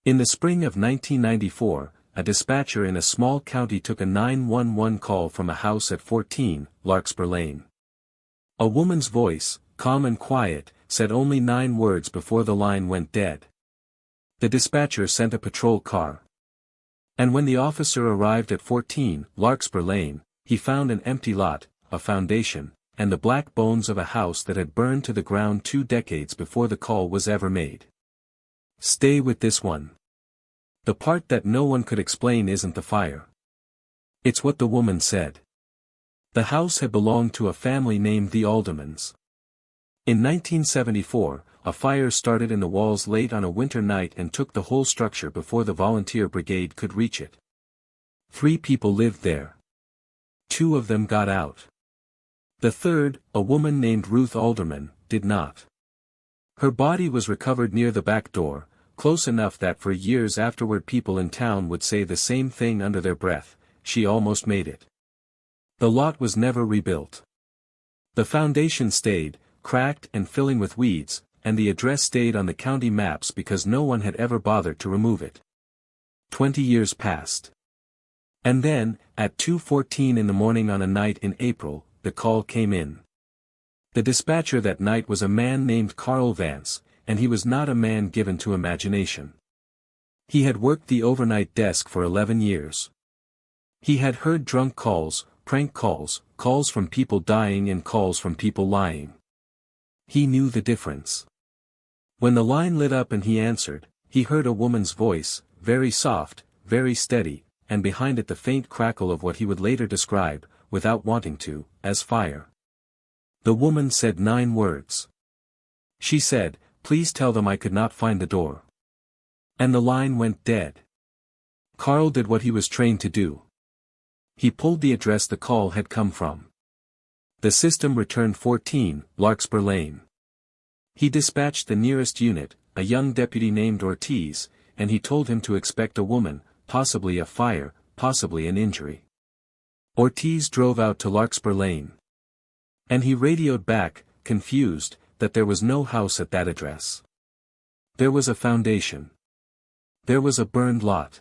In the spring of 1994, a dispatcher in a small county took a 911 call from a house at 14, Larkspur Lane. A woman's voice, calm and quiet, said only 9 words before the line went dead. The dispatcher sent a patrol car. And when the officer arrived at 14, Larkspur Lane, he found an empty lot, a foundation, and the black bones of a house that had burned to the ground 2 decades before the call was ever made. Stay with this one. The part that no one could explain isn't the fire. It's what the woman said. The house had belonged to a family named the Aldermans. In 1974, a fire started in the walls late on a winter night and took the whole structure before the volunteer brigade could reach it. 3 people lived there. 2 of them got out. The third, a woman named Ruth Alderman, did not. Her body was recovered near the back door, close enough that for years afterward people in town would say the same thing under their breath: she almost made it. The lot was never rebuilt. The foundation stayed, cracked and filling with weeds, and the address stayed on the county maps because no one had ever bothered to remove it. 20 years passed. And then, at 2:14 in the morning on a night in April, the call came in. The dispatcher that night was a man named Carl Vance, and he was not a man given to imagination. He had worked the overnight desk for 11 years. He had heard drunk calls, prank calls, calls from people dying and calls from people lying. He knew the difference. When the line lit up and he answered, he heard a woman's voice, very soft, very steady, and behind it the faint crackle of what he would later describe, without wanting to, as fire. The woman said 9 words. She said, "Please tell them I could not find the door." And the line went dead. Carl did what he was trained to do. He pulled the address the call had come from. The system returned 14, Larkspur Lane. He dispatched the nearest unit, a young deputy named Ortiz, and he told him to expect a woman, possibly a fire, possibly an injury. Ortiz drove out to Larkspur Lane. And he radioed back, confused, that there was no house at that address. There was a foundation. There was a burned lot.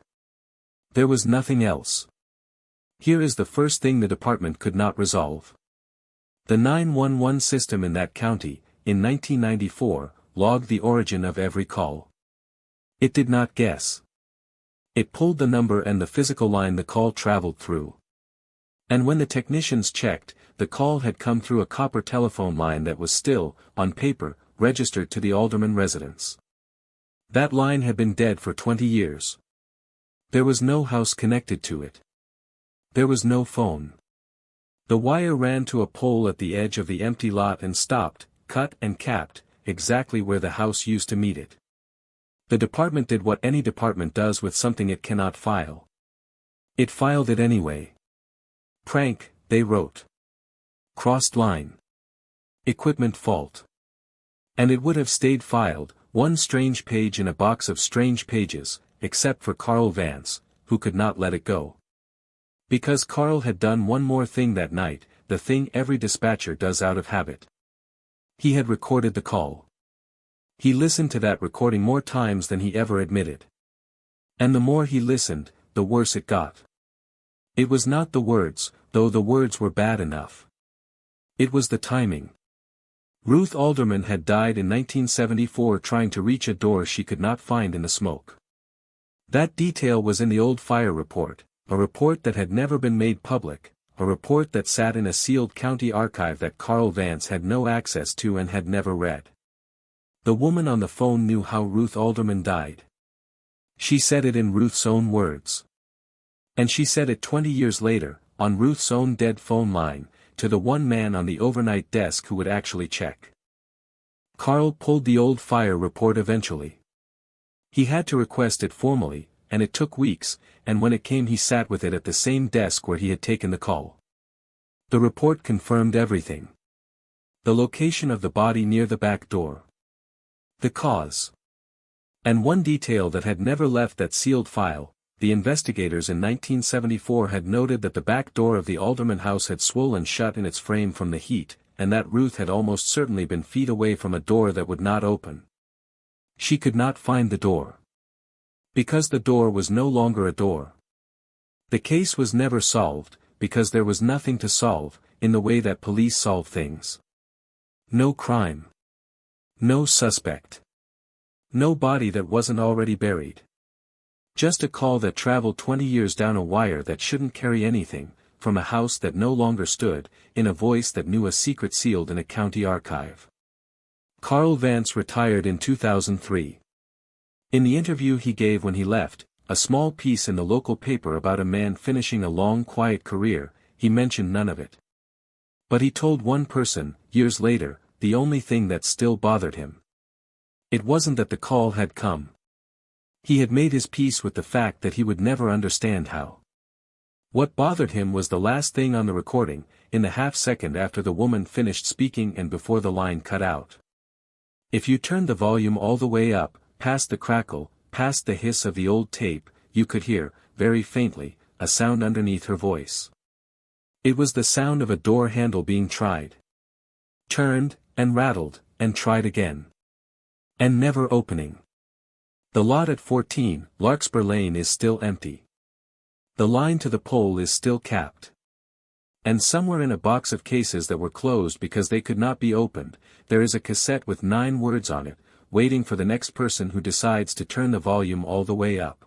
There was nothing else. Here is the first thing the department could not resolve. The 911 system in that county, in 1994, logged the origin of every call. It did not guess. It pulled the number and the physical line the call traveled through. And when the technicians checked, the call had come through a copper telephone line that was still, on paper, registered to the Alderman residence. That line had been dead for 20 years. There was no house connected to it. There was no phone. The wire ran to a pole at the edge of the empty lot and stopped, cut and capped, exactly where the house used to meet it. The department did what any department does with something it cannot file. It filed it anyway. Prank, they wrote. Crossed line. Equipment fault. And it would have stayed filed, one strange page in a box of strange pages, except for Carl Vance, who could not let it go. Because Carl had done one more thing that night, the thing every dispatcher does out of habit. He had recorded the call. He listened to that recording more times than he ever admitted. And the more he listened, the worse it got. It was not the words, though the words were bad enough. It was the timing. Ruth Alderman had died in 1974 trying to reach a door she could not find in the smoke. That detail was in the old fire report, a report that had never been made public, a report that sat in a sealed county archive that Carl Vance had no access to and had never read. The woman on the phone knew how Ruth Alderman died. She said it in Ruth's own words. And she said it 20 years later, on Ruth's own dead phone line, to the one man on the overnight desk who would actually check. Carl pulled the old fire report eventually. He had to request it formally, and it took weeks, and when it came he sat with it at the same desk where he had taken the call. The report confirmed everything. The location of the body near the back door. The cause. And one detail that had never left that sealed file: the investigators in 1974 had noted that the back door of the Alderman house had swollen shut in its frame from the heat, and that Ruth had almost certainly been feet away from a door that would not open. She could not find the door. Because the door was no longer a door. The case was never solved, because there was nothing to solve, in the way that police solve things. No crime. No suspect. No body that wasn't already buried. Just a call that traveled 20 years down a wire that shouldn't carry anything, from a house that no longer stood, in a voice that knew a secret sealed in a county archive. Carl Vance retired in 2003. In the interview he gave when he left, a small piece in the local paper about a man finishing a long quiet career, he mentioned none of it. But he told one person, years later, the only thing that still bothered him. It wasn't that the call had come. He had made his peace with the fact that he would never understand how. What bothered him was the last thing on the recording, in the half-second after the woman finished speaking and before the line cut out. If you turned the volume all the way up, past the crackle, past the hiss of the old tape, you could hear, very faintly, a sound underneath her voice. It was the sound of a door handle being tried. Turned, and rattled, and tried again. And never opening. The lot at 14, Larkspur Lane is still empty. The line to the pole is still capped. And somewhere in a box of cases that were closed because they could not be opened, there is a cassette with 9 words on it, waiting for the next person who decides to turn the volume all the way up.